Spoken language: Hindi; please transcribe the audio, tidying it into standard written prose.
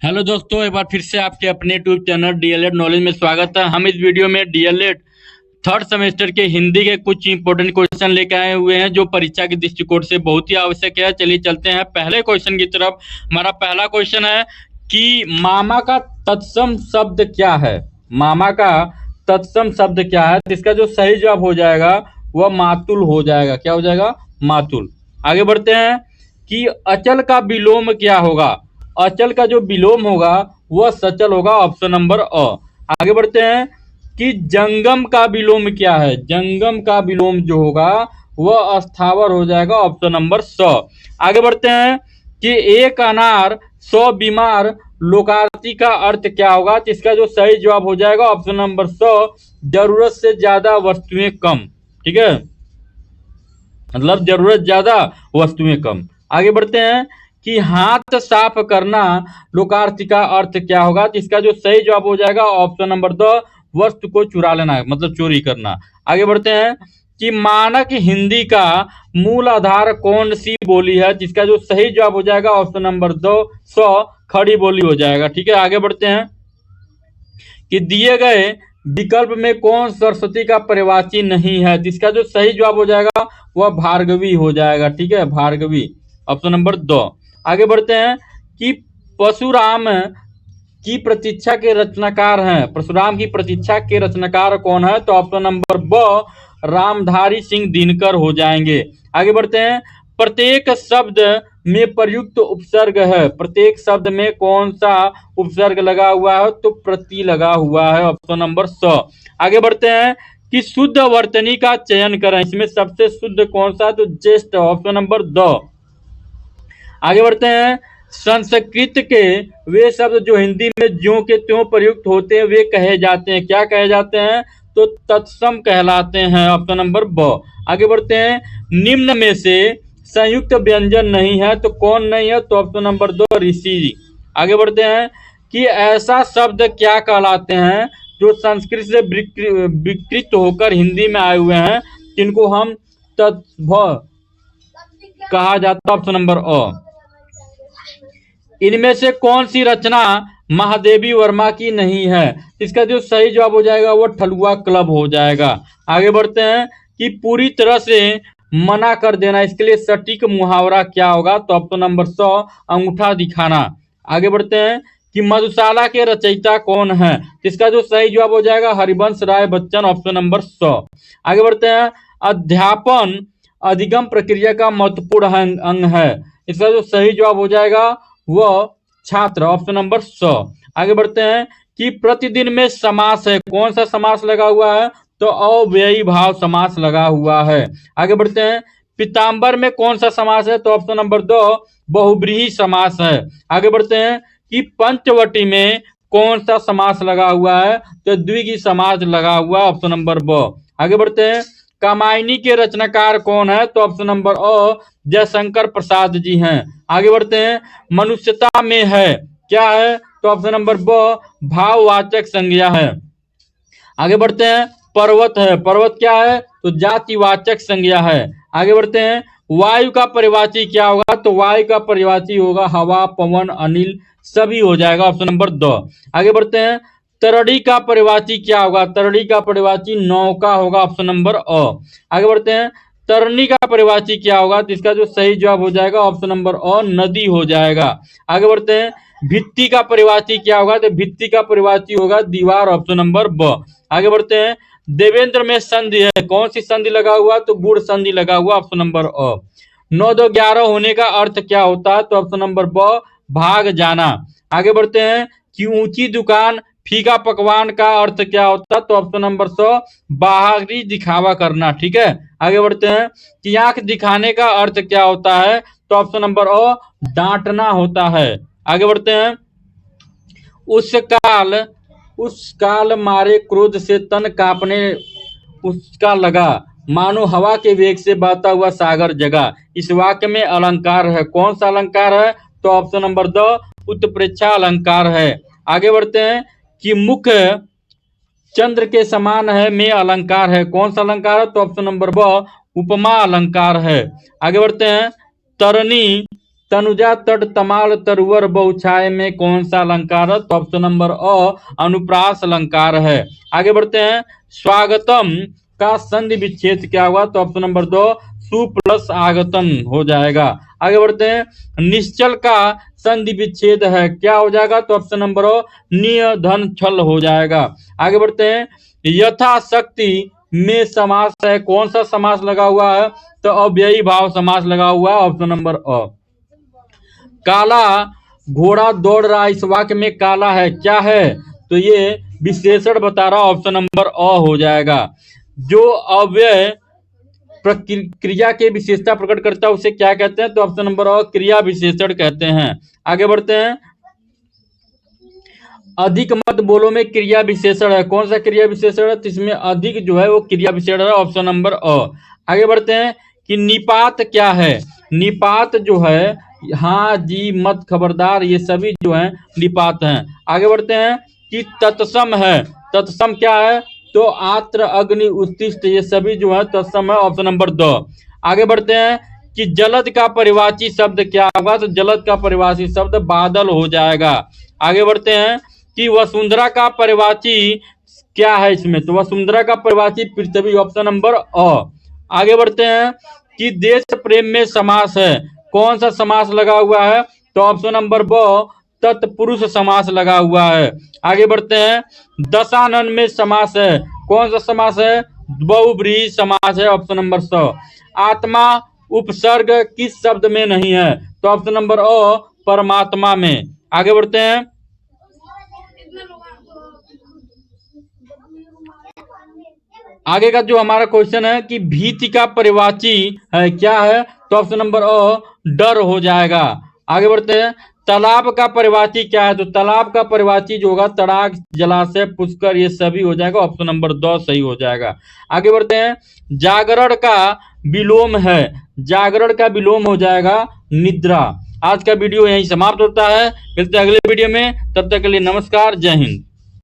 हेलो दोस्तों, एक बार फिर से आपके अपने यूट्यूब चैनल डीएलएड नॉलेज में स्वागत है। हम इस वीडियो में डीएलएड थर्ड सेमेस्टर के हिंदी के कुछ इंपॉर्टेंट क्वेश्चन लेकर आए हुए हैं जो परीक्षा के दृष्टिकोण से बहुत ही आवश्यक है। चलिए चलते हैं पहले क्वेश्चन की तरफ। हमारा पहला क्वेश्चन है कि मामा का तत्सम शब्द क्या है। मामा का तत्सम शब्द क्या है? तो इसका जो सही जवाब हो जाएगा वह मातुल हो जाएगा। क्या हो जाएगा? मातुल। आगे बढ़ते हैं कि अचल का विलोम क्या होगा। अचल का जो विलोम होगा वह सचल होगा। ऑप्शन नंबर अ। आगे बढ़ते हैं कि जंगम का विलोम क्या है। जंगम का विलोम जो होगा वह अस्थावर हो जाएगा। ऑप्शन नंबर स। आगे बढ़ते हैं कि एक अनार 100 बीमार लोकार्थी का अर्थ क्या होगा। तो इसका जो सही जवाब हो जाएगा ऑप्शन नंबर स, जरूरत से ज्यादा वस्तुएं कम। ठीक है, मतलब जरूरत ज्यादा वस्तुएं कम। आगे बढ़ते हैं कि हाथ साफ करना लोकार्थी का अर्थ क्या होगा। तो इसका जो सही जवाब हो जाएगा ऑप्शन नंबर दो, वस्तु को चुरा लेना है, मतलब चोरी करना। आगे बढ़ते हैं कि मानक हिंदी का मूल आधार कौन सी बोली है। जिसका जो सही जवाब हो जाएगा ऑप्शन नंबर दो, खड़ी बोली हो जाएगा। ठीक है, आगे बढ़ते हैं कि दिए गए विकल्प में कौन सरस्वती का पर्यायवाची नहीं है। जिसका जो सही जवाब हो जाएगा वह भार्गवी हो जाएगा। ठीक है, भार्गवी, ऑप्शन नंबर दो। आगे बढ़ते हैं कि परशुराम की प्रतीक्षा के रचनाकार हैं। परशुराम की प्रतीक्षा के रचनाकार कौन है। तो ऑप्शन नंबर ब, रामधारी सिंह दिनकर हो जाएंगे। आगे बढ़ते हैं, प्रत्येक शब्द में प्रयुक्त उपसर्ग है। प्रत्येक शब्द में कौन सा उपसर्ग लगा हुआ है। तो प्रति लगा हुआ है। ऑप्शन नंबर स। आगे बढ़ते हैं कि शुद्ध वर्तनी का चयन करें। इसमें सबसे शुद्ध कौन सा। तो ज्येष्ठ, ऑप्शन नंबर द। आगे बढ़ते हैं, संस्कृत के वे शब्द जो हिंदी में ज्यों के त्यों प्रयुक्त होते हैं वे कहे जाते हैं। क्या कहे जाते हैं। तो तत्सम कहलाते हैं। ऑप्शन नंबर ब। आगे बढ़ते हैं, निम्न में से संयुक्त व्यंजन नहीं है। तो कौन नहीं है। तो ऑप्शन नंबर दो, ऋषि। आगे बढ़ते हैं कि ऐसा शब्द क्या कहलाते हैं जो संस्कृत से विकृत होकर हिंदी में आए हुए हैं, जिनको हम तत्भ कहा जाता है। ऑप्शन नंबर अ। इनमें से कौन सी रचना महादेवी वर्मा की नहीं है। इसका जो सही जवाब हो जाएगा वो ठलुआ क्लब हो जाएगा। आगे बढ़ते हैं कि पूरी तरह से मना कर देना, इसके लिए सटीक मुहावरा क्या होगा। तो ऑप्शन नंबर 100, अंगूठा दिखाना। आगे बढ़ते हैं कि मधुशाला के रचयिता कौन है। इसका जो सही जवाब हो जाएगा हरिवंश राय बच्चन। Option number 100। आगे बढ़ते हैं, अध्यापन अधिगम प्रक्रिया का महत्वपूर्ण अंग है। इसका जो सही जवाब हो जाएगा वह छात्र। Option number 100। आगे बढ़ते हैं कि प्रतिदिन में समास है। कौन सा समास लगा हुआ है। तो अव्ययी भाव समास लगा हुआ है। आगे बढ़ते हैं, पीताम्बर में कौन सा समास है। तो ऑप्शन नंबर 2, बहुब्रीहि समास है। आगे बढ़ते हैं कि पंचवटी में कौन सा समास लगा हुआ है। तो द्विगु समास लगा हुआ। ऑप्शन नंबर ब। आगे बढ़ते हैं, कामायनी के रचनाकार कौन है। तो ऑप्शन नंबर अ, जयशंकर प्रसाद जी हैं। आगे बढ़ते हैं, मनुष्यता में है क्या है। तो ऑप्शन नंबर ब, भाववाचक संज्ञा है। आगे बढ़ते हैं, पर्वत है। पर्वत क्या है। तो जातिवाचक संज्ञा है। आगे बढ़ते हैं, वायु का पर्यायवाची क्या होगा। तो वायु का पर्यायवाची होगा हवा, पवन, अनिल, सभी हो जाएगा। Option number the. आगे बढ़ते हैं, तरड़ी का पर्यायवाची क्या होगा। तरड़ी का पर्यायवाची नौका होगा। ऑप्शन नंबर अ। आगे बढ़ते हैं, तरनी का पर्यायवाची क्या होगा। तो इसका जो सही जवाब हो जाएगा ऑप्शन नंबर अ, नदी हो जाएगा। आगे बढ़ते हैं, भित्ति का पर्यायवाची क्या होगा। तो भित्ति का पर्यायवाची होगा दीवार। ऑप्शन नंबर ब। आगे बढ़ते हैं, देवेंद्र में संधि है। कौन सी संधि लगा हुआ। तो गुड़ संधि लगा हुआ। ऑप्शन नंबर अ। 9 2 11 होने का अर्थ क्या होता है। तो ऑप्शन नंबर ब, भाग जाना। आगे बढ़ते हैं कि ऊंची दुकान फीका पकवान का अर्थ क्या होता है। तो ऑप्शन नंबर 100, बाहरी दिखावा करना। ठीक है, आगे बढ़ते हैं कि आंख दिखाने का अर्थ क्या होता है। तो ऑप्शन नंबर अ, डांटना होता है। आगे बढ़ते हैं, उस काल मारे क्रोध से तन कांपने उसका लगा, मानो हवा के वेग से बहता हुआ सागर जगा। इस वाक्य में अलंकार है। कौन सा अलंकार है। तो ऑप्शन नंबर द, उत्प्रेक्षा अलंकार है। आगे बढ़ते हैं कि मुख चंद्र के समान है में अलंकार है। कौन सा अलंकार है। तो ऑप्शन नंबर ब, उपमा अलंकार है। आगे बढ़ते हैं, तरनी तनुजा तट तमाल तरुवर बहुछाय में कौन सा अलंकार है? तो ऑप्शन नंबर अ अनुप्रास अलंकार है। आगे बढ़ते हैं। स्वागतम का संधि विच्छेद क्या हुआ? तो ऑप्शन नंबर 2 सु प्लस आगतम हो जाएगा। आगे बढ़ते हैं। निश्चल का संधि विच्छेद है क्या हो जाएगा? तो ऑप्शन नंबर निय धन छल हो जाएगा। आगे बढ़ते हैं। यथाशक्ति में समास है, कौन सा समास लगा हुआ है? तो अव्ययी भाव समास लगा हुआ है, ऑप्शन नंबर अ। काला घोड़ा दौड़ रहा, इस वाक्य में काला है क्या है? तो ये विशेषण बता रहा, ऑप्शन नंबर अ हो जाएगा। जो अव्यय क्रिया के विशेषता प्रकट करता है उसे क्या कहते हैं? तो ऑप्शन नंबर अ क्रिया विशेषण कहते हैं। आगे बढ़ते हैं। अधिक मत बोलो में क्रिया विशेषण है, कौन सा क्रिया विशेषण है? तो इसमें अधिक जो है वो क्रिया विशेषण है, ऑप्शन नंबर अ। आगे बढ़ते हैं कि निपात क्या है? निपात जो है हाँ जी मत खबरदार ये सभी जो है निपात हैं। आगे बढ़ते हैं कि तत्सम है, तत्सम क्या है? तो आत्र अग्नि उत्तिष्ठ ये सभी जो है तत्सम है, ऑप्शन नंबर 2। आगे बढ़ते हैं कि जलद का परिवाची शब्द क्या होगा? तो जलद का परिवाची शब्द बादल हो जाएगा। आगे बढ़ते हैं कि वसुंधरा का परिवाची क्या है इसमें? तो वसुंधरा का परिवाची पृथ्वी, ऑप्शन नंबर अ। आगे बढ़ते हैं कि देश प्रेम में समास है, कौन सा समास लगा हुआ है? तो ऑप्शन नंबर ब तत्पुरुष समास लगा हुआ है। आगे बढ़ते हैं। दशानन में समास है, कौन सा समास है? बहुब्रीहि समास है, ऑप्शन नंबर स। आत्मा उपसर्ग किस शब्द में नहीं है? तो ऑप्शन नंबर अ परमात्मा में। आगे बढ़ते हैं। आगे का जो हमारा क्वेश्चन है कि भीति का परिवाची है क्या है? तो ऑप्शन नंबर अ डर हो जाएगा। आगे बढ़ते हैं। तालाब का परिवाची क्या है? तो तालाब का परिवाची जो होगा तड़ाक जलाशय पुष्कर ये सभी हो जाएगा, ऑप्शन नंबर 2 सही हो जाएगा। आगे बढ़ते हैं। जागरण का विलोम है, जागरण का विलोम हो जाएगा निद्रा। आज का वीडियो यहीं समाप्त होता है, मिलते हैं अगले वीडियो में, तब तक के लिए नमस्कार, जय हिंद।